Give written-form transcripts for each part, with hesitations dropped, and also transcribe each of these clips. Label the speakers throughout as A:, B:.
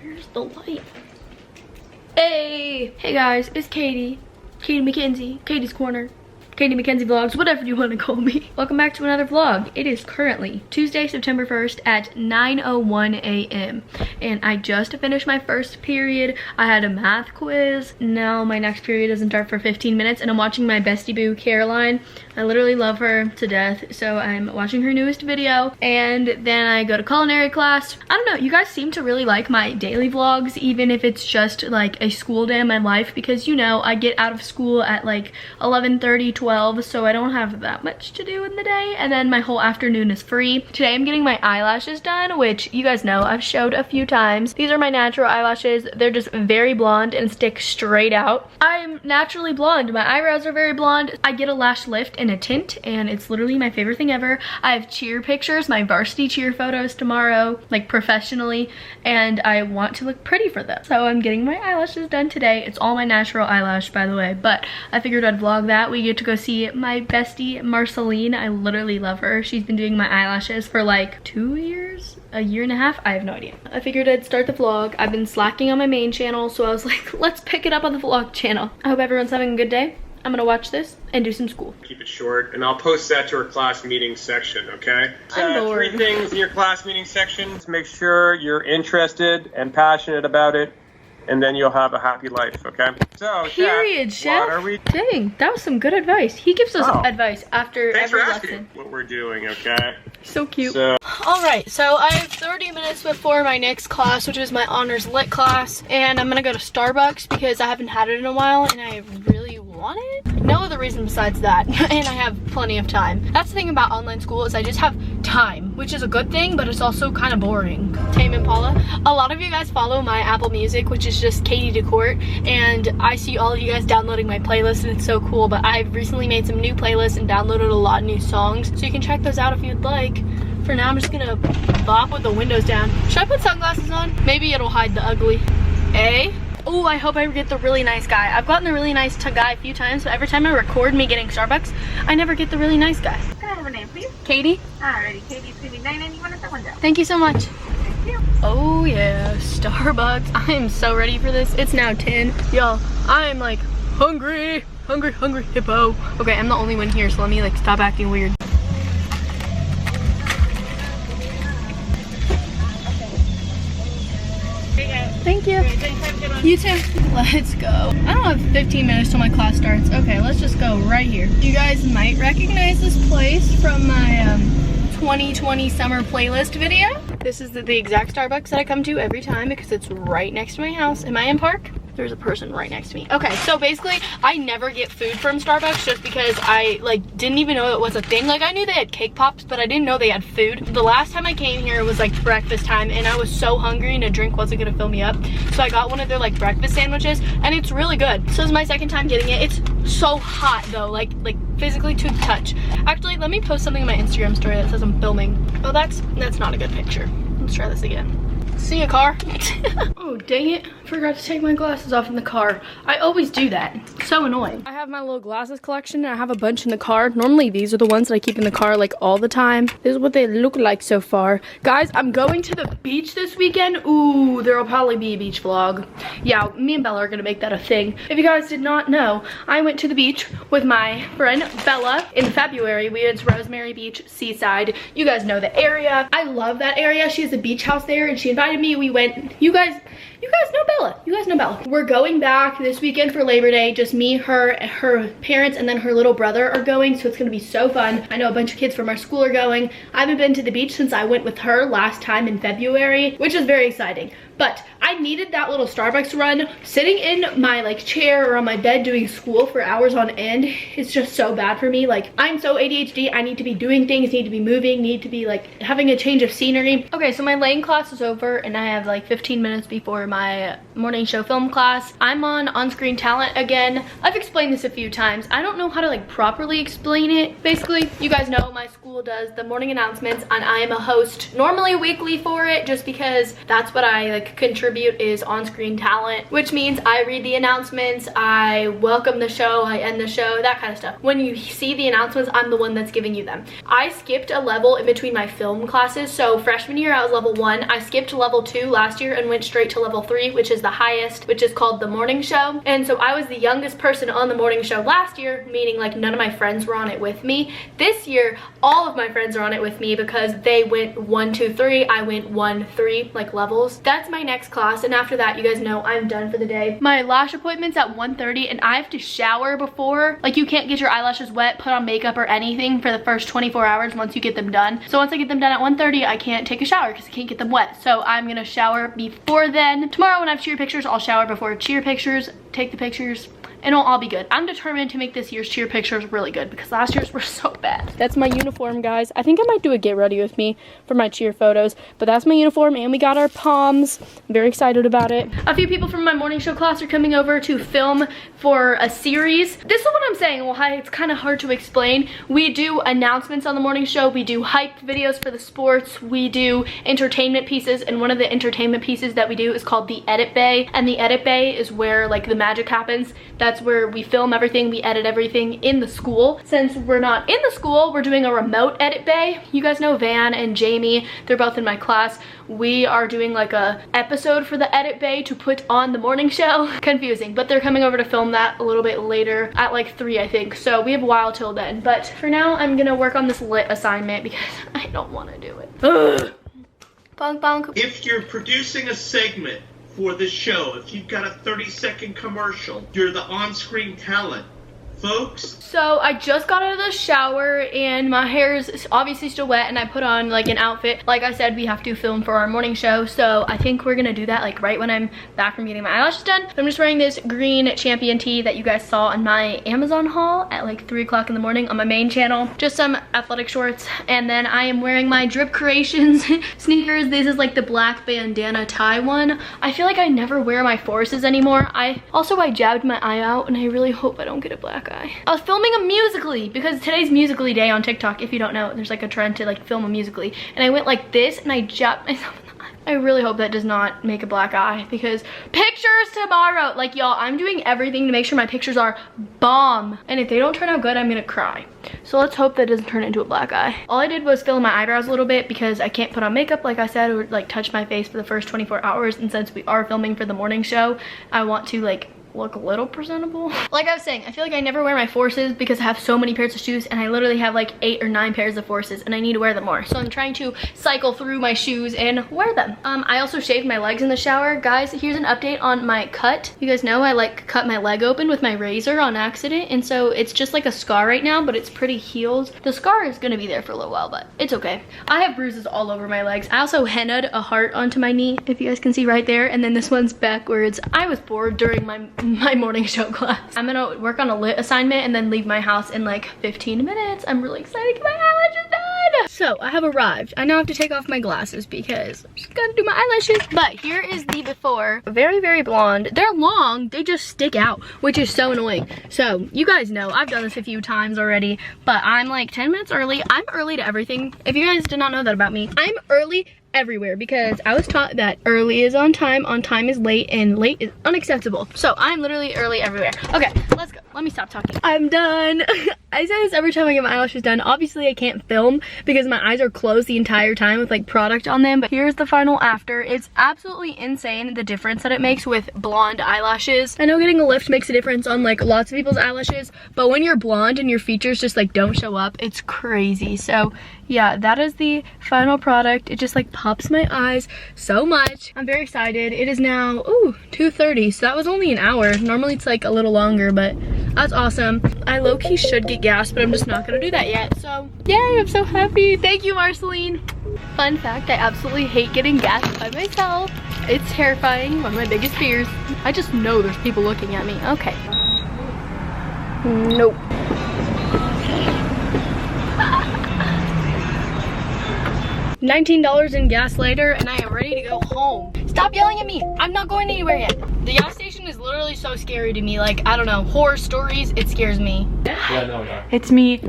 A: Where's the light? Hey guys, it's Katie Mackenzie, Katie's Corner, Katie Mackenzie Vlogs, whatever you want to call me. Welcome back to another vlog. It is currently Tuesday, September 1st at 9:01 a.m. and I just finished my first period. I had a math quiz. Now my next period doesn't start for 15 minutes and I'm watching my bestie boo, Caroline. I literally love her to death, so I'm watching her newest video and then I go to culinary class. I don't know, you guys seem to really like my daily vlogs, even if it's just like a school day in my life, because you know, I get out of school at like 11:30, 12, so I don't have that much to do in the day, and then my whole afternoon is free. Today I'm getting my eyelashes done, which you guys know I've showed a few times. These are my natural eyelashes. They're just very blonde and stick straight out. I'm naturally blonde. My eyebrows are very blonde. I get a lash lift and a tint, and it's literally my favorite thing ever. I have cheer pictures, my varsity cheer photos tomorrow, like professionally, and I want to look pretty for them. So I'm getting my eyelashes done today. It's all my natural eyelash, by the way, but I figured I'd vlog that. We get to go see my bestie Marceline. I literally love her. She's been doing my eyelashes for like 2 years, a year and a half, I have no idea. I figured I'd start the vlog. I've been slacking on my main channel, so I was like, let's pick it up on the vlog channel. I hope everyone's having a good day. I'm gonna watch this and do some school.
B: Keep it short, and I'll post that to our class meeting section, okay?
A: I'm bored.
B: 3 things in your class meeting section. Make sure you're interested and passionate about it, and then you'll have a happy life, okay? So,
A: period, Chef.
B: What are we?
A: Dang, that was some good advice. He gives us advice after
B: Thanks
A: every
B: for asking
A: lesson.
B: what we're doing, okay?
A: So cute.
B: So,
A: all right, so I have 30 minutes before my next class, which is my honors lit class, and I'm gonna go to Starbucks because I haven't had it in a while and I really want it. No other reason besides that, and I have plenty of time. That's the thing about online school, is I just have time, which is a good thing, but it's also kind of boring. Tame Impala. A lot of you guys follow my Apple Music, which is just caitidecort, and I see all of you guys downloading my playlist and it's so cool, but I've recently made some new playlists and downloaded a lot of new songs, so you can check those out if you'd like. For now, I'm just gonna bop with the windows down. Should I put sunglasses on? Maybe it'll hide the ugly. Oh, I hope I get the really nice guy. I've gotten the really nice guy a few times, but every time I record me getting Starbucks, I never get the really nice guy.
C: Can I have a name, please?
A: Katie?
C: Alrighty, Katie's gonna be 991 at the window.
A: Thank you so much.
C: Thank you.
A: Oh yeah, Starbucks. I am so ready for this. It's now 10. Y'all, I am like hungry hippo. Okay, I'm the only one here, so let me like stop acting weird. Thank you. You too. Let's go. I don't have 15 minutes till my class starts. Okay, let's just go right here. You guys might recognize this place from my 2020 summer playlist video. This is the exact Starbucks that I come to every time because it's right next to my house. Am I in park? There's a person right next to me. Okay, so basically I never get food from Starbucks just because I like didn't even know it was a thing. Like I knew they had cake pops, but I didn't know they had food. The last time I came here it was like breakfast time and I was so hungry and a drink wasn't gonna fill me up. So I got one of their like breakfast sandwiches and it's really good. So this is my second time getting it. It's so hot though, like physically to the touch. Actually, let me post something in my Instagram story that says I'm filming. Oh, that's not a good picture. Let's try this again. See a car? Oh, dang it. Forgot to take my glasses off in the car. I always do that. It's so annoying. I have my little glasses collection and I have a bunch in the car. Normally these are the ones that I keep in the car like all the time. This is what they look like so far. Guys, I'm going to the beach this weekend. Ooh, there'll probably be a beach vlog. Yeah, me and Bella are gonna make that a thing. If you guys did not know, I went to the beach with my friend Bella in February. We went to Rosemary Beach, Seaside. You guys know the area. I love that area. She has a beach house there and she invited me. We went. You guys know Bella. You guys know Bella. We're going back this weekend for Labor Day. Just me, her parents, and then her little brother are going, so it's gonna be so fun. I know a bunch of kids from our school are going. I haven't been to the beach since I went with her last time in February, which is very exciting. But I needed that little Starbucks run. Sitting in my like chair or on my bed doing school for hours on end, it's just so bad for me. Like I'm so ADHD, I need to be doing things, need to be moving, need to be like having a change of scenery. Okay, so my laying class is over and I have like 15 minutes before my morning show film class. I'm on screen talent again. I've explained this a few times. I don't know how to like properly explain it. Basically, you guys know my school does the morning announcements and I am a host normally weekly for it just because that's what I like contribute attribute is on-screen talent, which means I read the announcements, I welcome the show, I end the show, that kind of stuff. When you see the announcements, I'm the one that's giving you them. I skipped a level in between my film classes. So freshman year, I was level 1. I skipped level 2 last year and went straight to level 3, which is the highest, which is called the morning show. And so I was the youngest person on the morning show last year, meaning like none of my friends were on it with me. This year, all of my friends are on it with me because they went 1, 2, 3. I went 1, 3, like levels. That's my next class, and after that, you guys know I'm done for the day. My lash appointment's at 1:30, and I have to shower before. Like, you can't get your eyelashes wet, put on makeup or anything for the first 24 hours once you get them done. So once I get them done at 1:30, I can't take a shower because I can't get them wet. So I'm gonna shower before then. Tomorrow when I have cheer pictures, I'll shower before cheer pictures, take the pictures, and it'll all be good. I'm determined to make this year's cheer pictures really good because last year's were so bad. That's my uniform, guys. I think I might do a get ready with me for my cheer photos, but that's my uniform, and we got our palms. I'm very excited about it. A few people from my morning show class are coming over to film for a series. This is what I'm saying. Well, hi, it's kind of hard to explain. We do announcements on the morning show. We do hype videos for the sports. We do entertainment pieces, and one of the entertainment pieces that we do is called the edit bay, and the edit bay is where like the magic happens. That's where we film everything, we edit everything in the school. Since we're not in the school, we're doing a remote edit bay. You guys know Van and Jamie, they're both in my class. We are doing like a episode for the edit bay to put on the morning show. Confusing, but they're coming over to film that a little bit later at like 3, I think. So we have a while till then. But for now, I'm gonna work on this lit assignment because I don't want to do it. Ugh. Bonk, bonk.
D: If you're producing a segment for the show, if you've got a 30-second commercial, you're the on-screen talent, folks.
A: So I just got out of the shower and my hair is obviously still wet, and I put on like an outfit. Like I said, we have to film for our morning show, so I think we're gonna do that like right when I'm back from getting my eyelashes done. So I'm just wearing this green champion tee that you guys saw on my Amazon haul at like 3 o'clock in the morning on my main channel. Just some athletic shorts, and then I am wearing my Drip Creations sneakers. This is like the black bandana tie one. I feel like I never wear my Forces anymore. I jabbed my eye out, and I really hope I don't get a black eye. I was filming a Musical.ly because today's Musical.ly day on TikTok. If you don't know, there's like a trend to like film a Musical.ly, and I went like this and I jabbed myself in the eye. I really hope that does not make a black eye because pictures tomorrow. Like, y'all, I'm doing everything to make sure my pictures are bomb, and if they don't turn out good, I'm gonna cry. So let's hope that doesn't turn into a black eye. All I did was fill in my eyebrows a little bit because I can't put on makeup, like I said, or like touch my face for the first 24 hours, and since we are filming for the morning show, I want to like look a little presentable. Like I was saying, I feel like I never wear my Forces because I have so many pairs of shoes, and I literally have like 8 or 9 pairs of Forces, and I need to wear them more. So I'm trying to cycle through my shoes and wear them. I also shaved my legs in the shower. Guys, here's an update on my cut. You guys know I like cut my leg open with my razor on accident, and so it's just like a scar right now, but it's pretty healed. The scar is gonna be there for a little while, but it's okay. I have bruises all over my legs. I also hennaed a heart onto my knee, if you guys can see right there, and then this one's backwards. I was bored during my morning show class. I'm gonna work on a lit assignment and then leave my house in like 15 minutes. I'm really excited to get my eyelashes done. So I have arrived. I now have to take off my glasses because I'm just gonna do my eyelashes. But here is the before. Very, very blonde. They're long, they just stick out, which is so annoying. So you guys know, I've done this a few times already, but I'm like 10 minutes early. I'm early to everything. If you guys did not know that about me, I'm early everywhere because I was taught that early is on time is late, and late is unacceptable. So I'm literally early everywhere. Okay, let's go. Let me stop talking. I'm done. I say this every time I get my eyelashes done. Obviously I can't film because my eyes are closed the entire time with like product on them, but here's the final after. It's absolutely insane the difference that it makes with blonde eyelashes. I know getting a lift makes a difference on like lots of people's eyelashes, but when you're blonde and your features just like don't show up, it's crazy. So yeah, that is the final product. It just like pops my eyes so much. I'm very excited. It is now 2:30, so that was only an hour. Normally it's like a little longer, but that's awesome. I low-key should get gas, but I'm just not gonna do that yet. So yay, I'm so happy. Thank you, Marceline. Fun fact, I absolutely hate getting gas by myself. It's terrifying, one of my biggest fears. I just know there's people looking at me. Okay. Nope. $19 in gas later, and I am ready to go home. Stop yelling at me. I'm not going anywhere yet. The gas station is literally so scary to me. Like, I don't know, horror stories, it scares me.
E: Yeah, no, yeah.
F: It's me,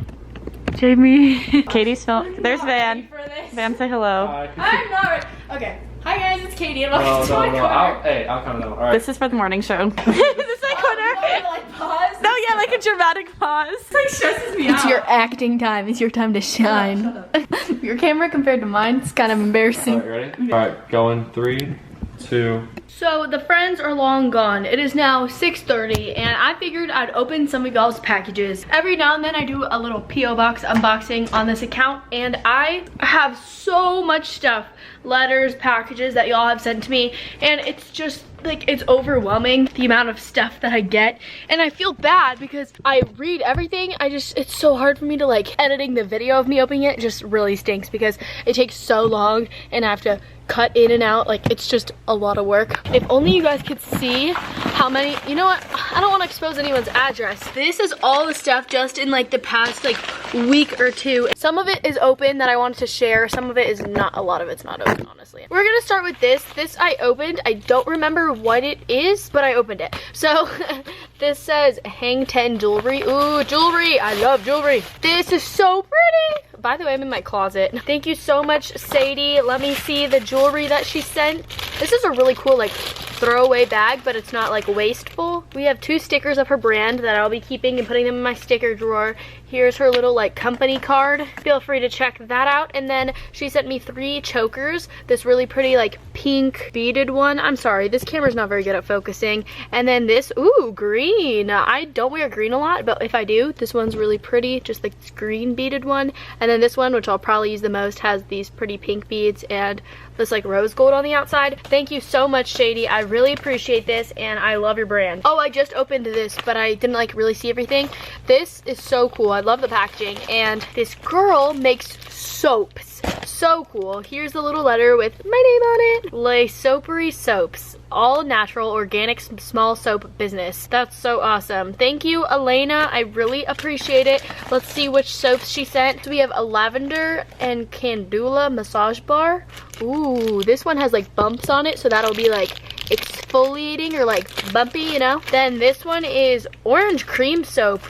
F: Jamie. Katie's film. There's Van. Van, say hello.
A: I'm not ready. Okay. Hi Hi guys, it's Katie and welcome to my corner.
B: I'll count it down. All right.
E: This is for the morning show. Is this my corner?
A: Like pause.
E: No, yeah, like a dramatic pause. It like stresses me out.
A: It's your acting time. It's your time to shine. Your camera compared to mine is kind of embarrassing.
B: All right, ready? All right, going 3, 2.
A: So the friends are long gone. It is now 6:30 and I figured I'd open some of y'all's packages. Every now and then I do a little P.O. box unboxing on this account and I have so much stuff, letters, packages that y'all have sent to me, and it's just like, it's overwhelming the amount of stuff that I get, and I feel bad because I read everything. It's so hard for me to like editing the video of me opening it. It just really stinks because it takes so long and I have to cut in and out. Like, it's just a lot of work. If only you guys could see how many, you know what, I don't want to expose anyone's address. This is all the stuff just in like the past like week or two. Some of it is open that I wanted to share, some of it is not. A lot of it's not open, honestly. We're gonna start with this. This I opened. I don't remember what it is, but I opened it. So this says hang 10 jewelry. Ooh, jewelry, I love jewelry. This is so pretty. By the way, I'm in my closet. Thank you so much, Sadie. Let me see the jewelry that she sent. This is a really cool like throwaway bag, but it's not like wasteful. We have 2 stickers of her brand that I'll be keeping and putting them in my sticker drawer. Here's her little like company card. Feel free to check that out. And then she sent me 3 chokers. This really pretty like pink beaded one. I'm sorry, this camera's not very good at focusing. And then this, ooh, green. I don't wear green a lot, but if I do, this one's really pretty, just like this green beaded one. And then this one, which I'll probably use the most, has these pretty pink beads and this like rose gold on the outside. Thank you so much, Shady. I really appreciate this and I love your brand. Oh, I just opened this, but I didn't like really see everything. This is so cool. I love the packaging, and this girl makes soaps. So cool. Here's a little letter with my name on it. Les Soapery Soaps. All natural, organic, small soap business. That's so awesome. Thank you, Elena. I really appreciate it. Let's see which soaps she sent. So we have a lavender and candula massage bar. Ooh, this one has like bumps on it, so that'll be like exfoliating or like bumpy, you know. Then this one is orange cream soap.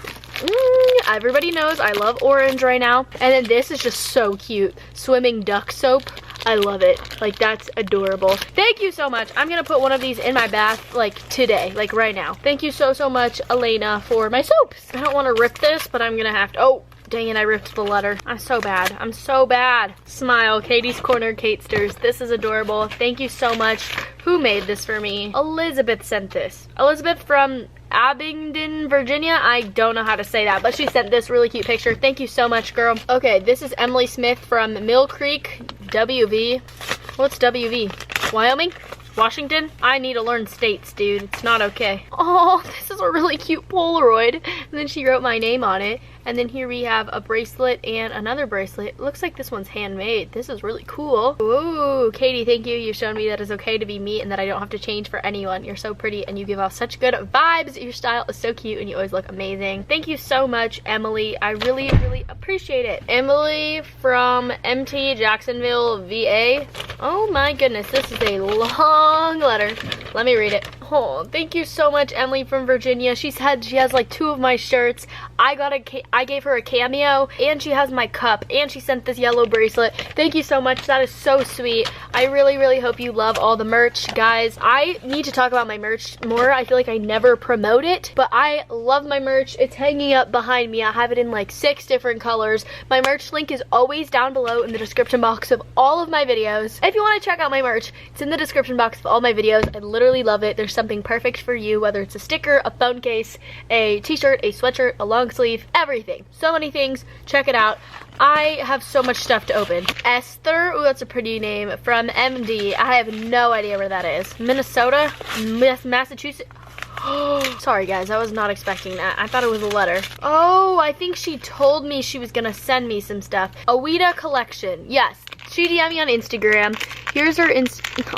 A: Everybody knows I love orange right now. And then this is just so cute. Swimming duck soap. I love it. Like, that's adorable. Thank you so much. I'm gonna put one of these in my bath like today, like right now. Thank you so much, Elena, for my soaps. I don't want to rip this, but I'm gonna have to. Oh, dang it, I ripped the letter. I'm so bad. I'm so bad. Smile, Katie's Corner Catesters. This is adorable. Thank you so much. Who made this for me? Elizabeth sent this. Elizabeth from Abingdon, Virginia. I don't know how to say that, but she sent this really cute picture. Thank you so much, girl. Okay, this is Emily Smith from Mill Creek, WV. What's WV? Wyoming? Washington? I need to learn states, dude. It's not okay. Oh, this is a really cute Polaroid. And then she wrote my name on it. And then here we have a bracelet and another bracelet. It looks like this one's handmade. This is really cool. Ooh, Katie, thank you. You've shown me that it's okay to be me and that I don't have to change for anyone. You're so pretty and you give off such good vibes. Your style is so cute and you always look amazing. Thank you so much, Emily. I really, really appreciate it. Emily from MT Jacksonville, VA. Oh my goodness, this is a long letter. Let me read it. Oh, thank you so much, Emily from Virginia. She said she has like 2 of my shirts. I gave her a cameo, and she has my cup, and she sent this yellow bracelet. Thank you so much. That is so sweet. I really, really hope you love all the merch, guys. I need to talk about my merch more. I feel like I never promote it, but I love my merch. It's hanging up behind me. I have it in like 6 different colors. My merch link is always down below in the description box of all of my videos. If you want to check out my merch, it's in the description box of all my videos. I literally love it. There's something perfect for you, whether it's a sticker, a phone case, a t-shirt, a sweatshirt, a long sleeve, everything. So many things. Check it out. I have so much stuff to open. Esther, ooh, that's a pretty name, from MD. I have no idea where that is. Minnesota? Massachusetts? Sorry guys, I was not expecting that. I thought it was a letter. Oh, I think she told me she was gonna send me some stuff. Awida collection. Yes. She DM'd me on Instagram. Here's her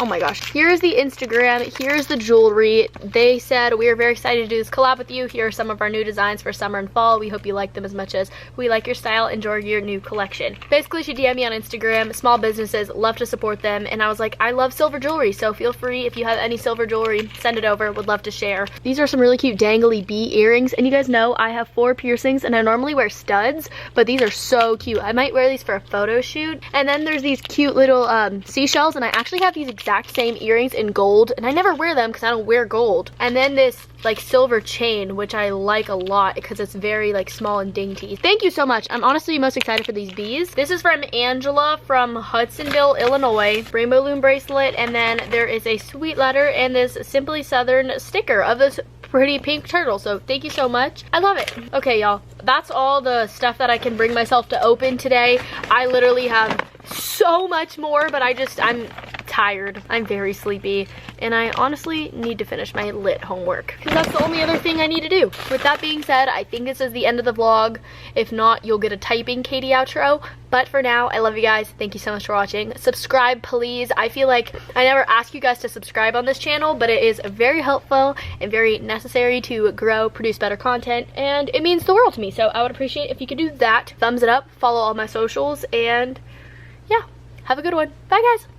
A: oh my gosh. Here's the Instagram. Here's the jewelry. They said, we are very excited to do this collab with you. Here are some of our new designs for summer and fall. We hope you like them as much as we like your style. Enjoy your new collection. Basically, she DM'd me on Instagram. Small businesses, love to support them. And I was like, I love silver jewelry. So feel free, if you have any silver jewelry, send it over. Would love to share. These are some really cute dangly bee earrings. And you guys know I have 4 piercings and I normally wear studs, but these are so cute. I might wear these for a photo shoot. And then there's these cute little seashells, and I actually have these these exact same earrings in gold, and I never wear them because I don't wear gold. And then this like silver chain, which I like a lot because it's very like small and dainty. Thank you so much. I'm honestly most excited for these bees. This is from Angela from Hudsonville, Illinois. Rainbow loom bracelet, and then there is a sweet letter and this Simply Southern sticker of this pretty pink turtle. So thank you so much. I love it. Okay, y'all, that's all the stuff that I can bring myself to open today. I literally have so much more, but I'm tired. I'm very sleepy, and I honestly need to finish my lit homework because that's the only other thing I need to do. With that being said, I think this is the end of the vlog. If not, you'll get a typing Caiti outro. But for now, I love you guys. Thank you so much for watching. Subscribe, please. I feel like I never ask you guys to subscribe on this channel, but it is very helpful and very necessary to grow, produce better content, and it means the world to me. So I would appreciate if you could do that. Thumbs it up, follow all my socials, and yeah, have a good one. Bye, guys.